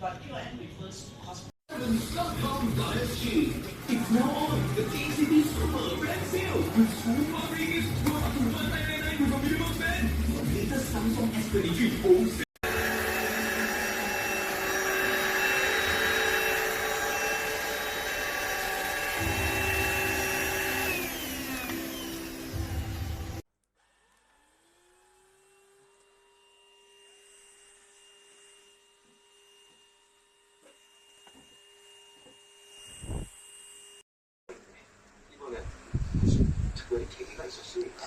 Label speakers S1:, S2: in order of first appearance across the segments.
S1: But QN refers to cosmetic.
S2: Selcom.sg. It's now on the TCB Super Red Sale with super biggest 2,199 with a minimum spend. The latest Samsung S23 Ultra. 이번에 특별히 계기가 있었습니까?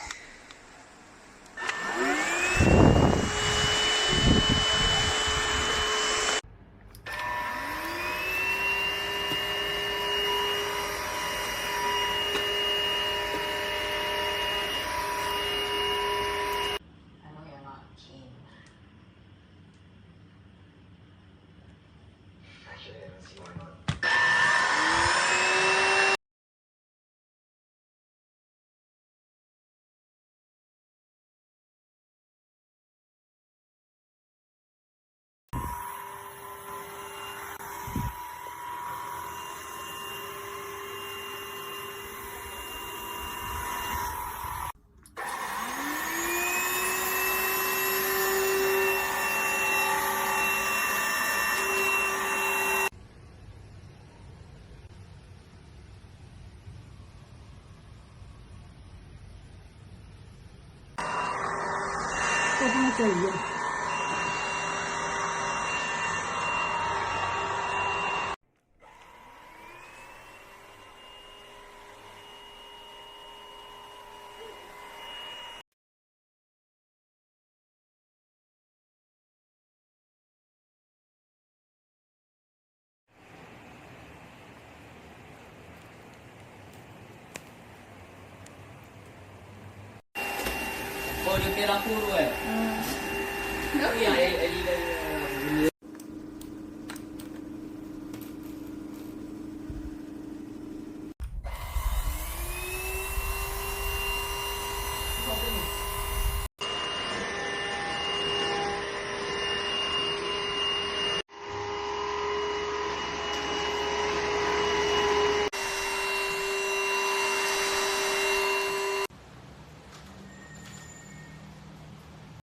S3: I know you're not keen.
S2: Actually, I don't see why not.
S1: Oh, dia kira puro eh. Tapi yang Ellie dari